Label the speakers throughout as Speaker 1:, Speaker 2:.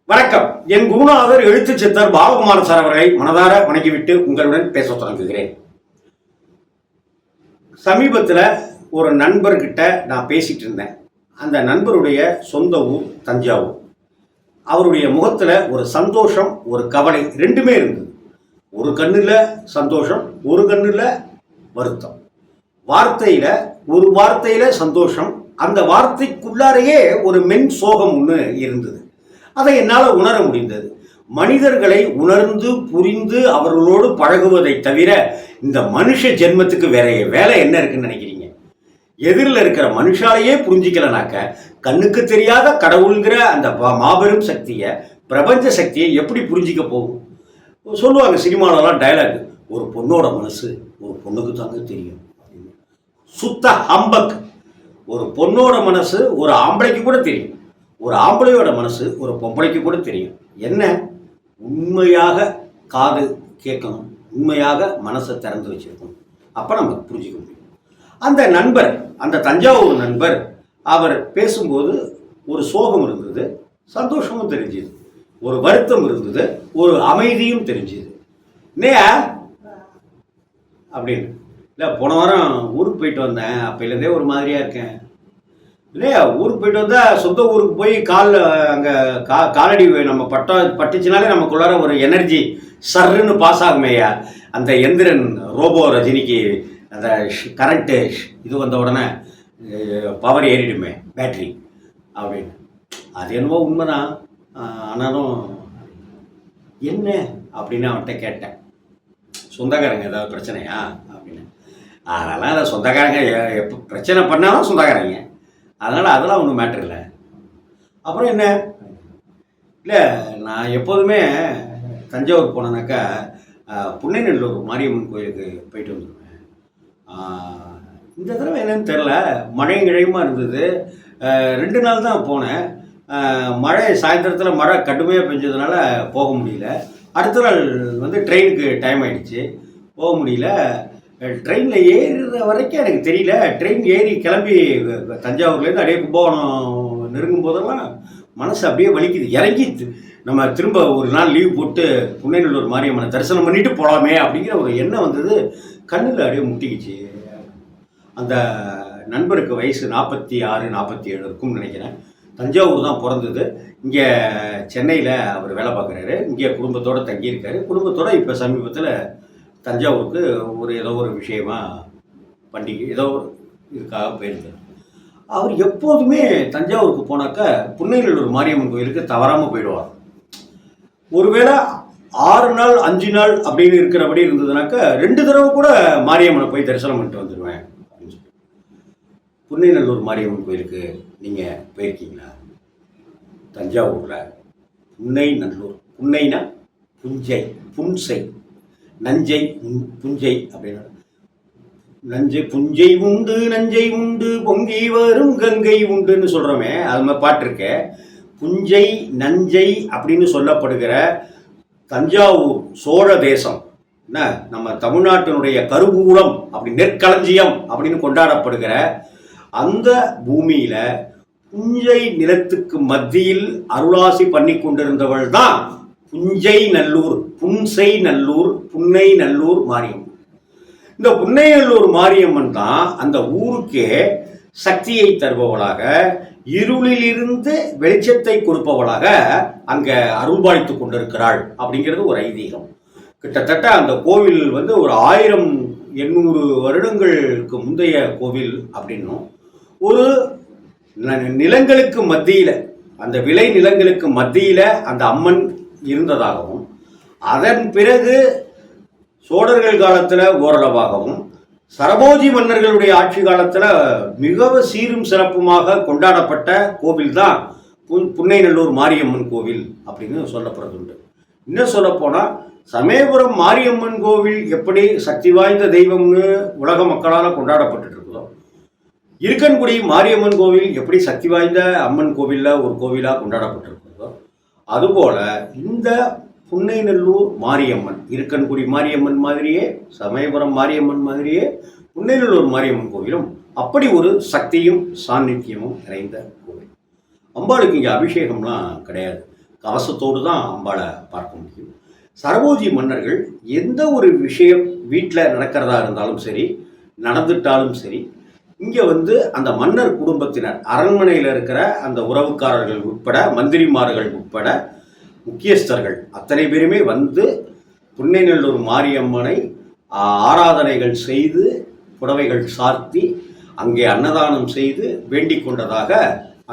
Speaker 1: வணக்கம். என் குருநாதர் எழுத்து சித்தர் பாலகுமார சார் அவர்களை மனதார வணங்கிவிட்டு உங்களுடன் பேச தொடங்குகிறேன். சமீபத்தில் ஒரு நண்பர்கிட்ட நான் பேசிட்டு இருந்தேன். அந்த நண்பருடைய சொந்த ஊர் தஞ்சாவூர். அவருடைய முகத்தில் ஒரு சந்தோஷம், ஒரு கவலை ரெண்டுமே இருந்தது. ஒரு கண்ணில் சந்தோஷம், ஒரு கண்ணில் வருத்தம். ஒரு வார்த்தையில் சந்தோஷம், அந்த வார்த்தைக்குள்ளாரையே ஒரு மென் சோகம் ஒன்று இருந்தது. அதை என்னால் உணர முடிந்தது. மனிதர்களை உணர்ந்து புரிந்து அவர்களோடு பழகுவதை தவிர இந்த மனுஷ ஜென்மத்துக்கு வேற வேலை என்ன இருக்குன்னு நினைக்கிறீங்க? எதிரில் இருக்கிற மனுஷாலேயே புரிஞ்சிக்கலனாக்க கண்ணுக்கு தெரியாத கடவுள்கிற அந்த மாபெரும் சக்தியை, பிரபஞ்ச சக்தியை எப்படி புரிஞ்சிக்க போகும்? சொல்லுவாங்க சினிமாலெல்லாம் டயலாக், ஒரு பொண்ணோட மனசு ஒரு பொண்ணுக்கு தாங்க தெரியும். சுத்த ஹம்பக். ஒரு பொண்ணோட மனசு ஒரு ஆம்பளைக்கு கூட தெரியும், ஒரு ஆம்பளையோட மனசு ஒரு பொம்பளைக்கு கூட தெரியும். என்ன? உண்மையாக காது கேட்கணும், உண்மையாக மனசை திறந்து வச்சிருக்கணும். அப்போ நமக்கு புரிஞ்சிக்க முடியும். அந்த நண்பர், அந்த தஞ்சாவூர் நண்பர், அவர் பேசும்போது ஒரு சோகம் இருந்தது, சந்தோஷமும் தெரிஞ்சுது, ஒரு வருத்தம் இருந்தது, ஒரு அமைதியும் தெரிஞ்சுது. இல்லையா அப்படின்னு இல்லை, போன வாரம் ஊருக்கு போயிட்டு வந்தேன், அப்போலேருந்தே ஒரு மாதிரியாக இருக்கேன். இல்லையா, ஊருக்கு போயிட்டு வந்தால் சொந்த ஊருக்கு போய் காலில் அங்கே காலடி நம்ம பட்டுச்சுனாலே நமக்குள்ளார ஒரு எனர்ஜி சர்ன்னு பாஸ் ஆகுமேயா. அந்த எந்திரன் ரோபோ ரஜினிக்கு அந்த கரண்ட்டு இது வந்த உடனே பவர் ஏறிடுமே பேட்ரி அப்படின்னு. அது என்னவோ உண்மைதான். ஆனாலும் என்ன அப்படின்னு அவன்கிட்ட கேட்டேன். சொந்தக்காரங்க ஏதாவது பிரச்சனையா அப்படின்னு. அதெல்லாம் அதை சொந்தக்காரங்க எப்போ பிரச்சனை பண்ணாலும் சொந்தக்காரங்க, அதெல்லாம் ஒன்றும் மேட்ரு இல்லை. அப்புறம் என்ன? இல்லை, நான் எப்போதுமே தஞ்சாவூர் போனேனாக்கா புன்னைநல்லூர் மாரியம்மன் கோயிலுக்கு போயிட்டு வந்துடுவேன். இந்த தடவை என்னன்னு தெரில, மழையும் கிழையுமா இருந்தது. 2 நாள் தான் போனேன். மழை சாயந்தரத்தில் மழை கடுமையாக பெஞ்சதுனால போக முடியல. அடுத்த நாள் வந்து ட்ரெயினுக்கு டைம் ஆகிடுச்சு, போக முடியல. ட்ரெயினில் ஏறுற வரைக்கும் எனக்கு தெரியல. ட்ரெயின் ஏறி கிளம்பி தஞ்சாவூர்லேருந்து அப்படியே கும்பகோணம் நெருங்கும் போதெல்லாம் மனசு அப்படியே வலிக்குது. இறங்கி நம்ம திரும்ப ஒரு நாள் லீவ் போட்டு புன்னைநல்லூர் மாரியம்மனை தரிசனம் பண்ணிட்டு போகலாமே அப்படிங்கிற ஒரு எண்ணம் வந்தது. கண்ணில் அப்படியே முட்டிக்கிச்சு. அந்த நண்பருக்கு வயசு 46, 47 இருக்கும்னு நினைக்கிறேன். தஞ்சாவூர் தான் பிறந்தது. இங்கே சென்னையில் அவர் வேலை பார்க்குறாரு. இங்கே குடும்பத்தோடு தங்கியிருக்காரு. குடும்பத்தோடு இப்போ சமீபத்தில் தஞ்சாவூருக்கு ஏதோ ஒரு விஷயமா பண்டிகை ஏதோ இதுக்காக போயிருந்தார். அவர் எப்போதுமே தஞ்சாவூருக்கு போனாக்கா புன்னைநல்லூர் மாரியம்மன் கோயிலுக்கு தவறாமல் போயிடுவார். ஒருவேளை 6 நாள் 5 நாள் அப்படின்னு இருக்கிறபடி இருந்ததுனாக்கா 2 தடவை கூட மாரியம்மனை போய் தரிசனம் பண்ணிட்டு வந்துடுவேன் அப்படின்னு சொல்லி. புன்னைநல்லூர் மாரியம்மன் கோயிலுக்கு நீங்கள் போயிருக்கீங்களா? தஞ்சாவூரில் புன்னைநல்லூர், புன்னைனா புஞ்சை, புன்சை, நஞ்சை புஞ்சை அப்படின்னா நஞ்சை புஞ்சை உண்டு நஞ்சை உண்டு பொங்கி வரும் கங்கை உண்டுன்னு சொல்கிறோமே, அது மாதிரி பாட்டிருக்க. புஞ்சை நஞ்சை அப்படின்னு சொல்லப்படுகிற தஞ்சாவூர் சோழ தேசம் என்ன, நம்ம தமிழ்நாட்டினுடைய கருவூலம், அப்படி நெற்களஞ்சியம் அப்படின்னு கொண்டாடப்படுகிற அந்த பூமியில் புஞ்சை நிலத்துக்கு மத்தியில் அருளாசி பண்ணி கொண்டிருந்தவள் தான் புஞ்சை நல்லூர், புன்சை நல்லூர், புன்னை நல்லூர் மாரியம்மன். இந்த புன்னைநல்லூர் மாரியம்மன் தான் அந்த ஊருக்கே சக்தியை தருபவளாக, இருளிலிருந்து வெளிச்சத்தை கொடுப்பவளாக அங்கே அருள்பாலித்து கொண்டிருக்கிறாள் அப்படிங்கிறது ஒரு ஐதீகம். கிட்டத்தட்ட அந்த கோவில் வந்து ஒரு 1800 வருடங்களுக்கு முந்தைய கோவில் அப்படின்னும், ஒரு நிலங்களுக்கு மத்தியில், அந்த விளை நிலங்களுக்கு மத்தியில் அந்த அம்மன் இருந்ததாகவும், அதன் பிறகு சோழர்கள் காலத்தில் ஓரளவாகவும், சரபோஜி மன்னர்களுடைய ஆட்சி காலத்தில் மிகவும் சீரும் சிறப்புமாக கொண்டாடப்பட்ட கோவில் தான் புன்னைநல்லூர் மாரியம்மன் கோவில் அப்படின்னு சொல்லப்படுறது. இன்னும் சொல்லப்போனால் சமயபுரம் மாரியம்மன் கோவில் எப்படி சக்தி வாய்ந்த தெய்வம்னு உலக மக்களால் கொண்டாடப்பட்டு இருக்குதோ, இருக்கன்குடி மாரியம்மன் கோவில் எப்படி சக்தி வாய்ந்த அம்மன் கோவிலில் ஒரு கோவிலாக கொண்டாடப்பட்டிருக்கிறதோ, அதுபோல் இந்த புன்னைநல்லூர் மாரியம்மன், இருக்கன்குடி மாரியம்மன் மாதிரியே, சமயபுரம் மாரியம்மன் மாதிரியே புன்னைநல்லூர் மாரியம்மன் கோவிலும் அப்படி ஒரு சக்தியும் சாநித்தியமும் நிறைந்த கோவில். அம்பாளுக்கு இங்கே அபிஷேகம்லாம் கிடையாது. கவசத்தோடு தான் அம்பாளை பார்க்க முடியும். சரபோஜி மன்னர்கள் எந்த ஒரு விஷயம் வீட்டில் நடக்கிறதா இருந்தாலும் சரி, நடந்துட்டாலும் சரி, இங்கே வந்து அந்த மன்னர் குடும்பத்தினர் அரண்மனையில் இருக்கிற அந்த உறவுக்காரர்கள் உட்பட, மந்திரிமார்கள் உட்பட, முக்கியஸ்தர்கள் அத்தனை பேருமே வந்து புன்னைநல்லூர் மாரியம்மனை ஆராதனைகள் செய்து, புடவைகள் சார்த்தி, அங்கே அன்னதானம் செய்து வேண்டிக் கொண்டதாக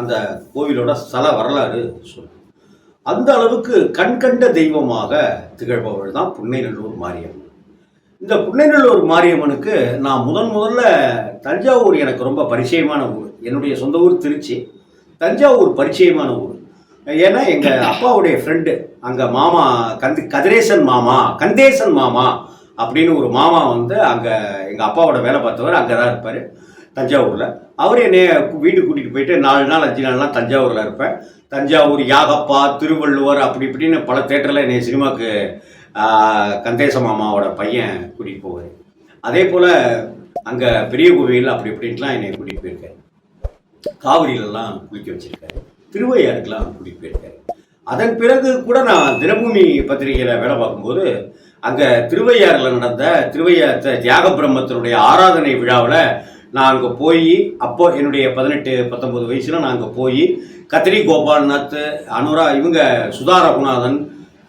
Speaker 1: அந்த கோவிலோட ஸ்தல வரலாறு சொல்லும். அந்த அளவுக்கு கண்கண்ட தெய்வமாக திகழ்பவள் தான் புன்னைநல்லூர் மாரியம்மன். இந்த புன்னைநல்லூர் மாரியம்மனுக்கு நான் முதல்ல தஞ்சாவூர் எனக்கு ரொம்ப பரிச்சயமான ஊர். என்னுடைய சொந்த ஊர் திருச்சி, தஞ்சாவூர் பரிச்சயமான ஊர். ஏன்னா எங்கள் அப்பாவுடைய ஃப்ரெண்டு அங்கே மாமா கந்தேசன் மாமா அப்படின்னு ஒரு மாமா வந்து அங்கே எங்கள் அப்பாவோட வேலை பார்த்தவர் அங்கே தான் இருப்பார் தஞ்சாவூரில். அவர் என்னை வீட்டுக்கு கூட்டிகிட்டு போயிட்டு 4 நாள் 5 நாள்லாம் தஞ்சாவூரில் இருப்பேன். தஞ்சாவூர், யாகப்பா, திருவள்ளுவர் அப்படி இப்படின்னு பல தேட்டரில் என்னை சினிமாவுக்கு கந்தேச மாமாவோட பையன் கூட்டிகிட்டு போவார். அதே போல் அங்கே பெரிய கோவில் அப்படி இப்படின்ட்டுலாம் என்னை கூட்டிகிட்டு போயிருக்காரு. காவிரியிலலாம் குளிக்க வச்சுருக்காரு, திருவையாறுக்கெலாம் கூட்டிகிட்டு போயிருக்காரு. அதன் பிறகு கூட நான் தினபூமி பத்திரிகையில் வேலை பார்க்கும்போது அங்கே திருவையாறில் நடந்த தியாக பிரம்மத்தினுடைய ஆராதனை விழாவில் நான் அங்கே போய், அப்போ என்னுடைய 18-19 வயசில் நான் அங்கே போய் கத்திரி கோபால்நாத், அனுரா, இவங்க சுதா ரகுநாதன்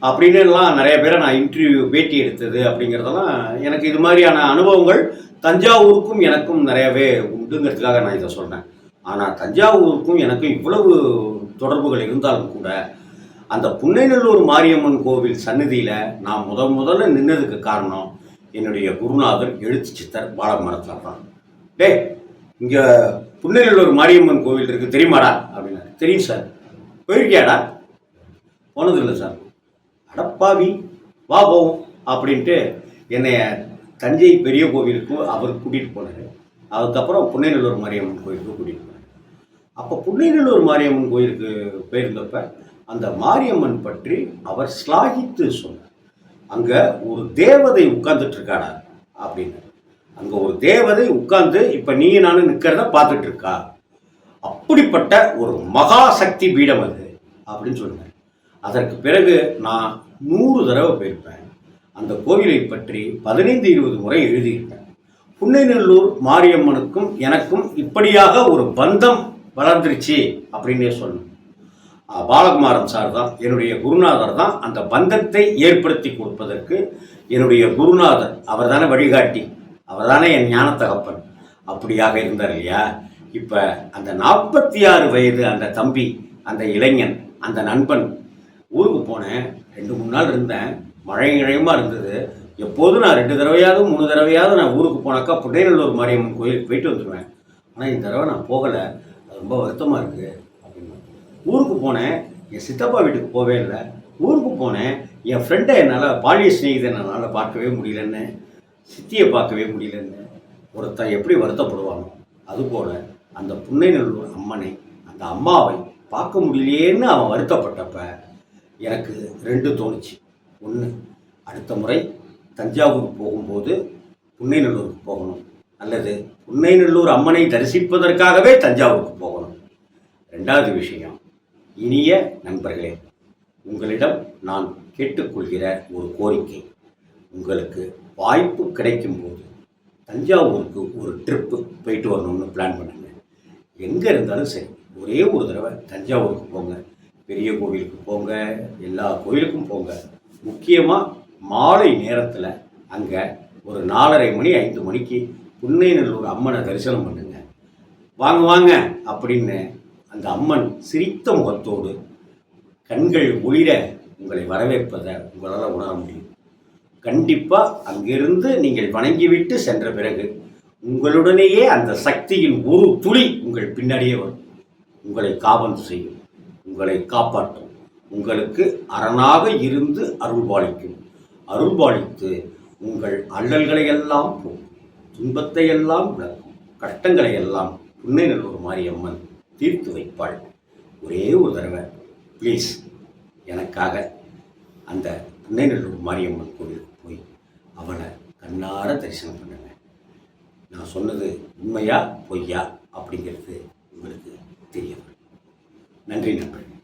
Speaker 1: அப்படின்னு எல்லாம் நிறைய பேரை நான் இன்டர்வியூ பேட்டி எடுத்தது அப்படிங்கிறதெல்லாம் எனக்கு இது மாதிரியான அனுபவங்கள் தஞ்சாவூருக்கும் எனக்கும் நிறையவே உண்டுங்கிறதுக்காக நான் இதை சொன்னேன். ஆனால் தஞ்சாவூருக்கும் எனக்கும் இவ்வளவு தொடர்புகள் இருந்தாலும் கூட அந்த புன்னைநல்லூர் மாரியம்மன் கோவில் சன்னதியில் நான் முதல்ல நின்னதுக்கு காரணம் என்னுடைய குருநாதர் எழுத்து சித்தர் பாலகுமாரத்தில் தான். டே, இங்கே புன்னைநல்லூர் மாரியம்மன் கோவில் இருக்குது தெரியுமாடா அப்படின்னா. தெரியும் சார். போயிருக்கியாடா? போனதில்லை சார். அடப்பாவி, வா போவோம் அப்படின்ட்டு என்னைய தஞ்சை பெரிய கோவிலுக்கு அவர் கூட்டிகிட்டு போனார். அதுக்கப்புறம் புன்னைநல்லூர் மாரியம்மன் கோவிலுக்கு கூட்டிகிட்டு போனார். அப்போ புன்னைநல்லூர் மாரியம்மன் கோயிலுக்கு போயிருந்தப்ப அந்த மாரியம்மன் பற்றி அவர் ஸ்லாகித்து சொன்னார். அங்கே ஒரு தேவதை உட்கார்ந்துட்டு இருக்காடா அப்படின்னு. அங்கே ஒரு தேவதை உட்கார்ந்து இப்போ நீ நானும் நிற்கிறத பார்த்துட்டு இருக்கா. அப்படிப்பட்ட ஒரு மகாசக்தி பீடம் அது அப்படின்னு சொன்னார். அதற்கு பிறகு நான் 100 தடவை போயிருப்பேன். அந்த கோவிலை பற்றி 15-20 முறை எழுதியிருப்பேன். புன்னைநல்லூர் மாரியம்மனுக்கும் எனக்கும் இப்படியாக ஒரு பந்தம் வளர்ந்துருச்சு அப்படின்னே சொன்னேன். பாலகுமாரன் சார் தான் என்னுடைய குருநாதர் தான் அந்த பந்தத்தை ஏற்படுத்தி கொடுப்பதற்கு என்னுடைய குருநாதர். அவர் தானே வழிகாட்டி, அவர் தானே என் ஞான தகப்பன். அப்படியாக இருந்தார் இல்லையா. இப்போ அந்த 46 வயது அந்த தம்பி, அந்த இளைஞன், அந்த நண்பன் ஊருக்கு போனேன். 2-3 நாள் இருந்தேன். மழையமாக இருந்தது. எப்போதும் நான் 2 தடவையாவது 3 தடவையாவது நான் ஊருக்கு போனாக்கா புன்னைநல்லூர் மாரியம்மன் கோயிலுக்கு போயிட்டு வந்துடுவேன். ஆனால் இந்த தடவை நான் போகலை, அது ரொம்ப வருத்தமாக இருக்குது அப்படின்னு. ஊருக்கு போனேன், என் சித்தப்பா வீட்டுக்கு போவே இல்லை. ஊருக்கு போனேன், என் ஃப்ரெண்டை என்னால் பாலிய ஸ்நேகிதன் என்னால் பார்க்கவே முடியலன்னு, சித்தியை பார்க்கவே முடியலன்னு ஒருத்தன் எப்படி வருத்தப்படுவானோ அதுபோல் அந்த புன்னைநல்லூர் அம்மனை, அந்த அம்மாவை பார்க்க முடியலையேன்னு அவன் வருத்தப்பட்டப்ப எனக்கு 2 தோணுச்சு. ஒன்று, அடுத்த முறை தஞ்சாவூர் போகும்போது புன்னைநல்லூருக்கு போகணும், அல்லது புன்னைநல்லூர் அம்மனை தரிசிப்பதற்காகவே தஞ்சாவூருக்கு போகணும். 2வது விஷயம், இனிய நண்பர்களே, உங்களிடம் நான் கேட்டுக்கொள்கிற ஒரு கோரிக்கை, உங்களுக்கு வாய்ப்பு கிடைக்கும் போது தஞ்சாவூருக்கு ஒரு ட்ரிப்பு போயிட்டு வரணும்னு பிளான் பண்ணுங்க. எங்கே இருந்தாலும் சரி, ஒரே ஒரு தடவை தஞ்சாவூருக்கு போங்க. பெரிய கோவிலுக்கு போங்க, எல்லா கோவிலுக்கும் போங்க. முக்கியமாக மாலை நேரத்தில் அங்கே ஒரு 4:30 மணி 5 மணிக்கு புன்னைநல்லூர் அம்மனை தரிசனம் பண்ணுங்க. வாங்க வாங்க அப்படின்னு அந்த அம்மன் சிரித்த முகத்தோடு கண்கள் ஒளிர உங்களை வரவேற்பதை உங்களால் உணர முடியும். கண்டிப்பாக அங்கிருந்து நீங்கள் வணங்கிவிட்டு சென்ற பிறகு உங்களுடனேயே அந்த சக்தியின் ஒரு துளி உங்கள் பின்னாடியே வரும். உங்களை காவல் செய்யும், உங்களை காப்பாற்றும், உங்களுக்கு அரணாக இருந்து அருள்பாலிக்கும். அருள்பாலித்து உங்கள் அல்லல்களை எல்லாம் போகும், துன்பத்தை எல்லாம் விளக்கும், கஷ்டங்களை எல்லாம் புன்னைநல்லூர் மாரியம்மன் தீர்த்து வைப்பாள். ஒரே ஒரு தடவை ப்ளீஸ் எனக்காக அந்த புன்னைநல்லூர் மாரியம்மன் கோவிலுக்கு போய் அவளை கண்ணார தரிசனம் பண்ணுங்க. நான் சொன்னது உண்மையா பொய்யா அப்படிங்கிறது உங்களுக்கு தெரிய வரும். நன்றி நண்பர்கள்.